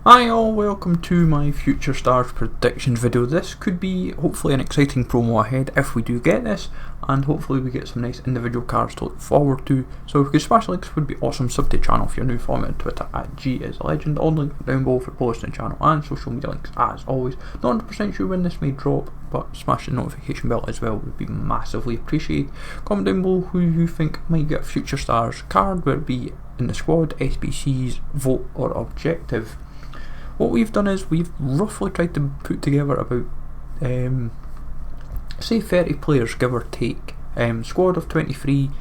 Hi all, welcome to my Future Stars predictions video. This could be hopefully an exciting promo ahead if we do get this, and hopefully we get some nice individual cards to look forward to. So if you could smash links would be awesome. Sub to the channel if you're new. Follow me on Twitter at @GIsLegend. All links down below for posting the channel and social media links as always. Not 100% sure when this may drop, but smash the notification bell as well would be massively appreciated. Comment down below who you think might get a Future Stars card, whether it be in the squad, SBCs, vote or objective. What we've done is we've roughly tried to put together about say 30 players give or take, squad of 23,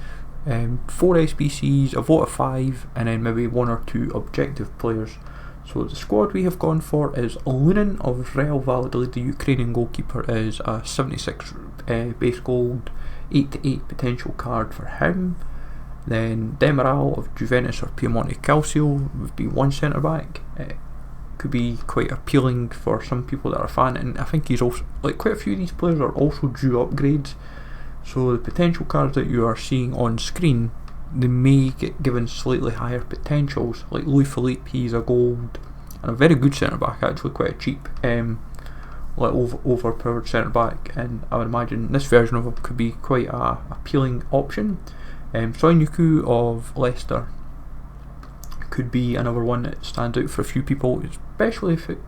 4 SBCs, a vote of 5 and then maybe 1 or 2 objective players. So the squad we have gone for is Lunin of Real Valladolid. The Ukrainian goalkeeper is a 76 base gold, 8/8 potential card for him. Then Demiral of Juventus or Piemonte Calcio would be 1 centre back. Could be quite appealing for some people that are a fan, and I think he's also, like, quite a few of these players are also due upgrades, so the potential cards that you are seeing on screen, they may get given slightly higher potentials. Like Louis Philippe, he's a gold and a very good centre back, actually quite a cheap like overpowered centre back, and I would imagine this version of him could be quite a appealing option. Soyuncu of Leicester could be another one that stands out for a few people, especially if it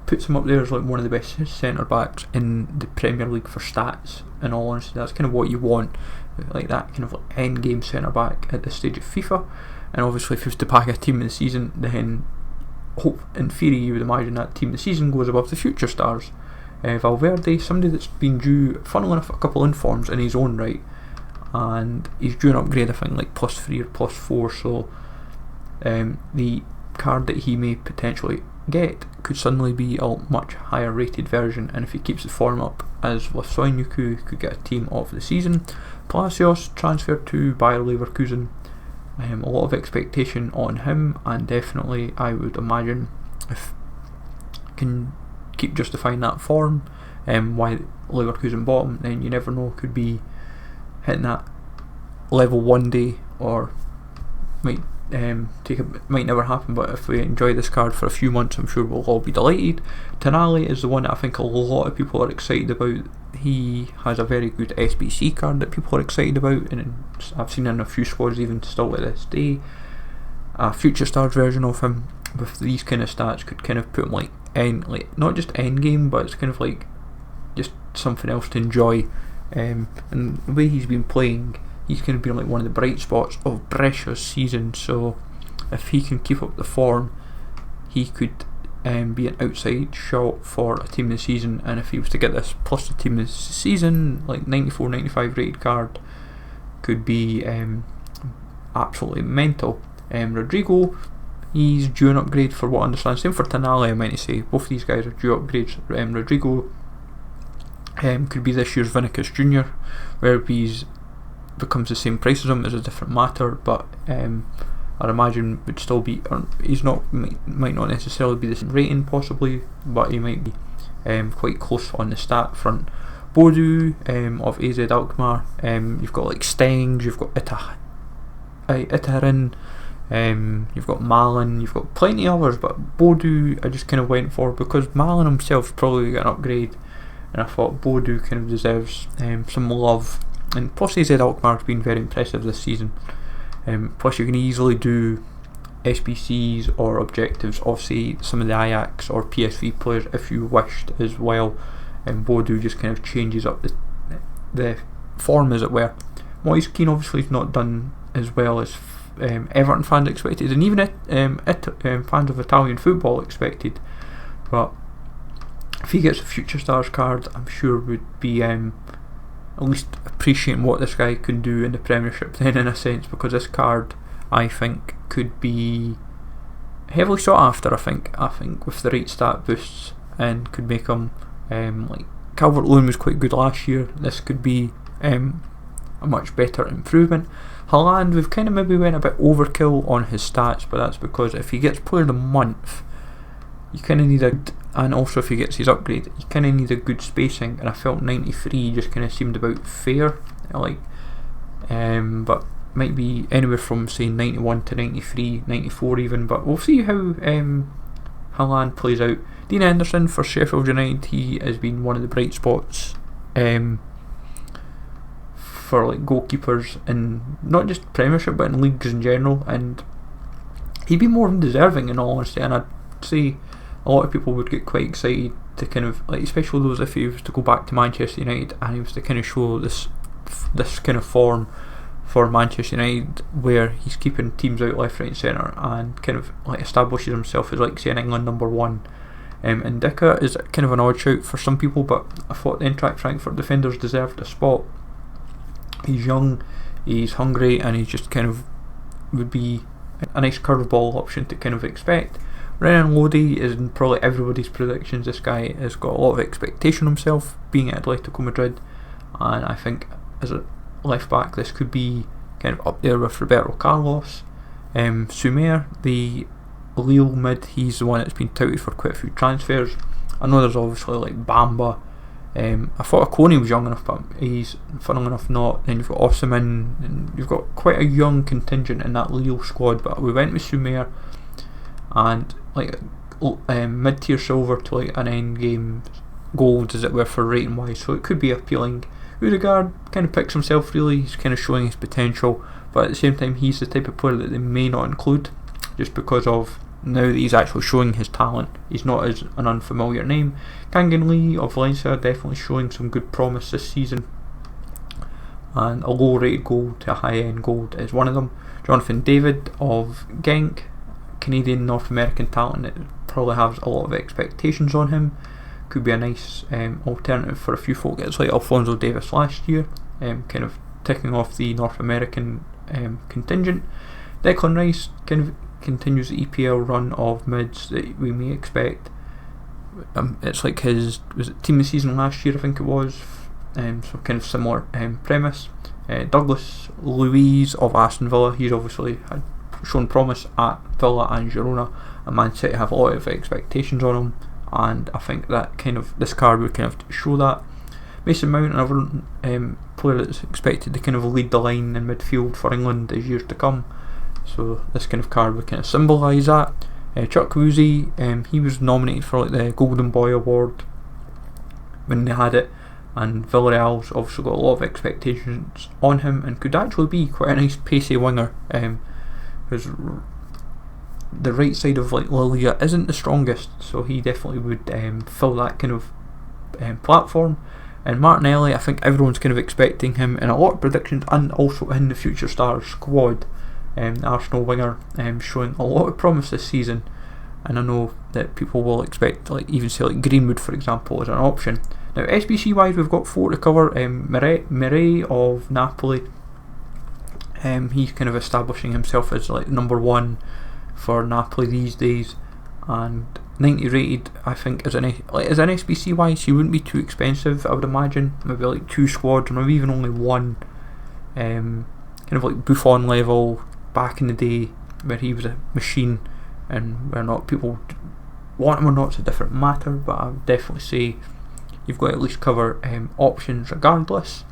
puts him up there as like one of the best centre backs in the Premier League for stats. In all honesty, that's kind of what you want, like that kind of like end game centre back at this stage of FIFA. And obviously, if he was to pack a team in the season, then in theory you would imagine that team of the season goes above the Future Stars. Valverde, somebody that's been due, funnily enough, a couple informs in his own right, and he's due an upgrade, I think like +3 or +4, so the card that he may potentially get could suddenly be a much higher rated version, and if he keeps the form up as with Soyuncu, could get a team of the season. Palacios transferred to Bayer Leverkusen, a lot of expectation on him, and definitely I would imagine if can keep justifying that form, why Leverkusen bought him, then you never know, could be hitting that level one day, or might never happen, but if we enjoy this card for a few months, I'm sure we'll all be delighted. Tonali is the one that I think a lot of people are excited about. He has a very good SBC card that people are excited about, and I've seen in a few squads even still to this day. A Future Stars version of him with these kind of stats could kind of put him like not just end game, but it's kind of like just something else to enjoy. And the way he's been playing, he's going to be like one of the bright spots of Brescia's season, so if he can keep up the form, he could be an outside shot for a team of the season. And if he was to get this plus the team of the season, like 94, 95 rated card, could be absolutely mental. Rodrygo, he's due an upgrade for what I understand. Same for Tonali, I meant to say. Both of these guys are due upgrades. Rodrygo could be this year's Vinicius Jr., where he's becomes the same price as him is a different matter, but I'd imagine would still be, or he's not, might not necessarily be the same rating possibly, but he might be quite close on the stat front. Bodu of AZ Alkmaar, you've got like Stengs, you've got Itarin, you've got Malin, you've got plenty of others, but Bodu I just kind of went for because Malin himself probably got an upgrade, and I thought Bodu kind of deserves some love. And plus AZ Alkmaar has been very impressive this season. Plus you can easily do SBCs or objectives of say some of the Ajax or PSV players if you wished as well. And Bodu just kind of changes up the form, as it were. Moise Keane obviously has not done as well as Everton fans expected, and even fans of Italian football expected. But if he gets a Future Stars card, I'm sure would be at least appreciating what this guy can do in the Premiership then, in a sense, because this card I think could be heavily sought after. I think with the right stat boosts, and could make him like Calvert-Lewin was quite good last year. This could be a much better improvement. Haland, we've kind of maybe went a bit overkill on his stats, but that's because if he gets Player of the Month, you kind of need and also if he gets his upgrade, you kind of need a good spacing, and I felt 93 just kind of seemed about fair, like, but might be anywhere from say 91 to 93, 94 even, but we'll see how Haland plays out. Dean Henderson for Sheffield United, he has been one of the bright spots for like goalkeepers in not just Premiership but in leagues in general, and he'd be more than deserving in all honesty. And I'd say a lot of people would get quite excited to kind of like, especially those if he was to go back to Manchester United and he was to kind of show this kind of form for Manchester United where he's keeping teams out left, right and centre and kind of like establishes himself as like say an England number one. Ndicka is kind of an odd shout for some people, but I thought the Eintracht Frankfurt defenders deserved a spot. He's young, he's hungry, and he just kind of would be a nice curveball option to kind of expect. Renan Lodi is in probably everybody's predictions. This guy has got a lot of expectation himself being at Atletico Madrid, and I think as a left back this could be kind of up there with Roberto Carlos. Sumer, the Lille mid, he's the one that's been touted for quite a few transfers. I know there's obviously like Bamba. I thought Akoni was young enough, but he's funnily enough not. Then you've got Osimhen, and you've got quite a young contingent in that Lille squad. But we went with Sumer and like mid-tier silver to like an end game gold, as it were, for rating wise. So it could be appealing. Odegaard kind of picks himself really. He's kind of showing his potential, but at the same time he's the type of player that they may not include, just because of now that he's actually showing his talent. He's not as an unfamiliar name. Kangan Lee of Valencia definitely showing some good promise this season, and a low rated gold to a high end gold is one of them. Jonathan David of Genk, Canadian North American talent that probably has a lot of expectations on him. Could be a nice alternative for a few folk. It's like Alphonso Davies last year, kind of ticking off the North American contingent. Declan Rice kind of continues the EPL run of mids that we may expect. It's like his team of the season last year, I think it was. So kind of similar premise. Douglas Luiz of Aston Villa, he's obviously had shown promise at Villa and Girona, and Man City have a lot of expectations on him, and I think that kind of this card would kind of show that. Mason Mount, another player that's expected to kind of lead the line in midfield for England as years to come, so this kind of card would kind of symbolise that. Chuck Woozy, he was nominated for like the Golden Boy Award when they had it, and Villarreal's obviously got a lot of expectations on him and could actually be quite a nice pacey winger, because the right side of like La Liga isn't the strongest, so he definitely would fill that kind of platform. And Martinelli, I think everyone's kind of expecting him in a lot of predictions and also in the Future Stars squad. The Arsenal winger showing a lot of promise this season, and I know that people will expect like even say like Greenwood for example as an option. Now SBC wise we've got 4 to cover. Mireille of Napoli, he's kind of establishing himself as like number one for Napoli these days, and 90 rated. I think as an SBC wise he wouldn't be too expensive, I would imagine. Maybe like 2 squads or maybe even only 1, kind of like Buffon level back in the day where he was a machine, and whether or not people want him or not is a different matter, but I would definitely say you've got to at least cover options regardless.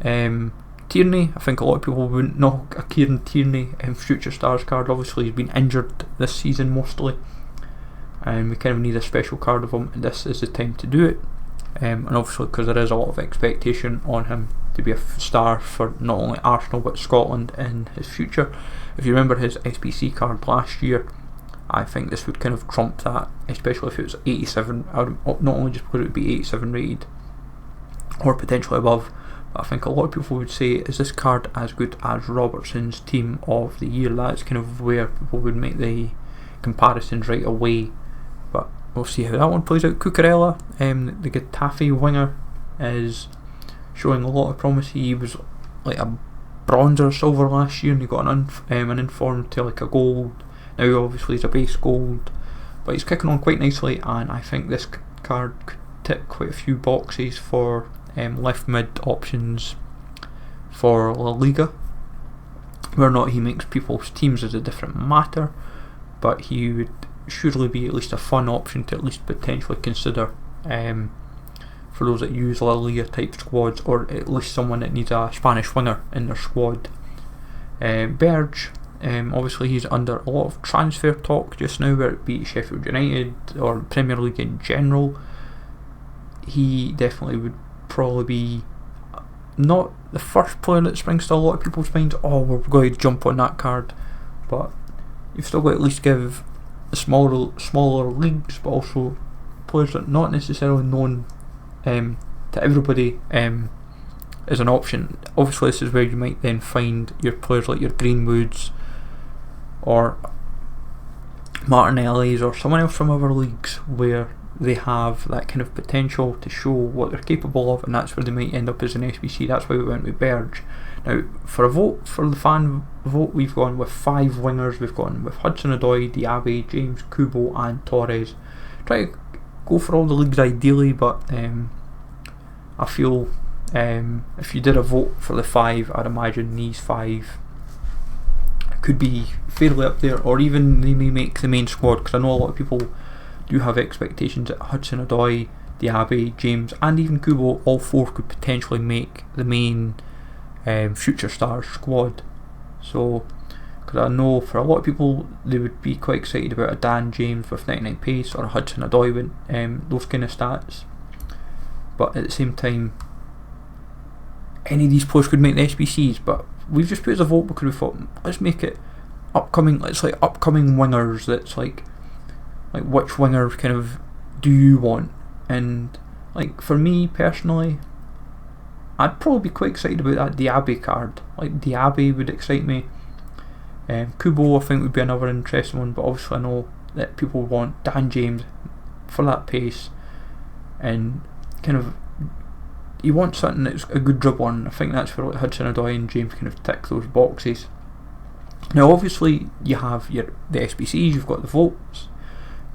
Tierney, I think a lot of people wouldn't know a Kieran Tierney Future Stars card. Obviously he's been injured this season mostly, and we kind of need a special card of him, and this is the time to do it. And obviously because there is a lot of expectation on him to be a star for not only Arsenal but Scotland in his future. If you remember his SBC card last year, I think this would kind of trump that, especially if it was 87. Not only just because it would be 87 rated or potentially above, but I think a lot of people would say, is this card as good as Robertson's Team of the Year? That's kind of where people would make the comparisons right away, but we'll see how that one plays out. Cucurella, the Getafe winger, is showing a lot of promise. He was like a bronze or silver last year and he got an inform to like a gold. Now obviously he's a base gold, but he's kicking on quite nicely, and I think this card could tick quite a few boxes for left mid options for La Liga. Whether or not he makes people's teams is a different matter, but he would surely be at least a fun option to at least potentially consider for those that use La Liga type squads, or at least someone that needs a Spanish winger in their squad. Berge, Obviously he's under a lot of transfer talk just now, whether it be Sheffield United or Premier League in general. He definitely would probably be not the first player that springs to a lot of people's minds, oh, we're going to jump on that card, but you've still got to at least give the smaller leagues, but also players that are not necessarily known to everybody as an option. Obviously this is where you might then find your players like your Greenwoods or Martinellis or someone else from other leagues where they have that kind of potential to show what they're capable of, and that's where they might end up as an SBC. That's why we went with Berge. Now for the fan vote, we've gone with 5 wingers. We've gone with Hudson-Odoi, Diaby, James, Kubo and Torres. Try to go for all the leagues ideally, but I feel if you did a vote for the 5, I'd imagine these 5 could be fairly up there, or even they may make the main squad, because I know a lot of people do have expectations that Hudson-Odoi, Diaby, James and even Kubo, all 4 could potentially make the main Future Stars squad. So, because I know for a lot of people they would be quite excited about a Dan James with 99 pace or a Hudson-Odoi with those kind of stats, but at the same time any of these players could make the SBCs. But we've just put as a vote because we thought, let's make it upcoming. It's like upcoming wingers. That's like which winger kind of do you want? And like for me personally, I'd probably be quite excited about that Diaby card. Like Diaby would excite me. Kubo I think would be another interesting one, but obviously I know that people want Dan James for that pace, and kind of you want something that's a good dribble on. I think that's where like Hudson-Odoi and James kind of tick those boxes. Now obviously you have the SBCs, you've got the votes,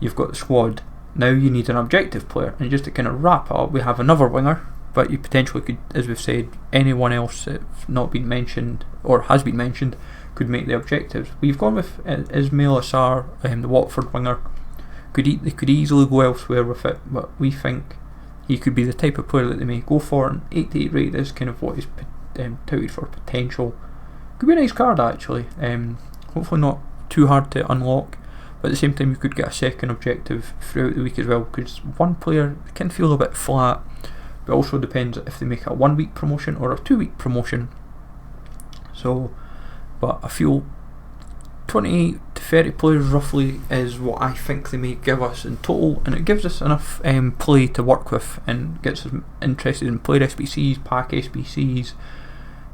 you've got the squad. Now you need an objective player, and just to kind of wrap it up, we have another winger, but you potentially could, as we've said, anyone else that's not been mentioned or has been mentioned could make the objectives. We've gone with Ismail Assar, the Watford winger. They could easily go elsewhere with it, but we think he could be the type of player that they may go for. An 88 rate is kind of what he's touted for potential. Could be a nice card actually. Hopefully not too hard to unlock, but at the same time you could get a second objective throughout the week as well, because one player can feel a bit flat, but also depends if they make a 1 week promotion or a 2 week promotion. So, but I feel 28 to 30 players roughly is what I think they may give us in total, and it gives us enough play to work with and gets us interested in player SBCs, pack SBCs,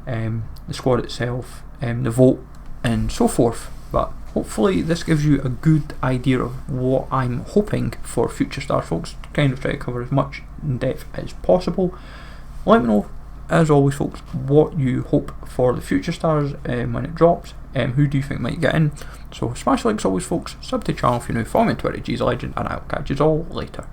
the squad itself, the vote and so forth. But hopefully this gives you a good idea of what I'm hoping for Future Stars, folks. Kind of try to cover as much in depth as possible. Let me know, as always folks, what you hope for the Future Stars when it drops. Who do you think might get in? So smash the likes always folks, sub to the channel if you're new, follow me on Twitter, GZLegend, and I'll catch you all later.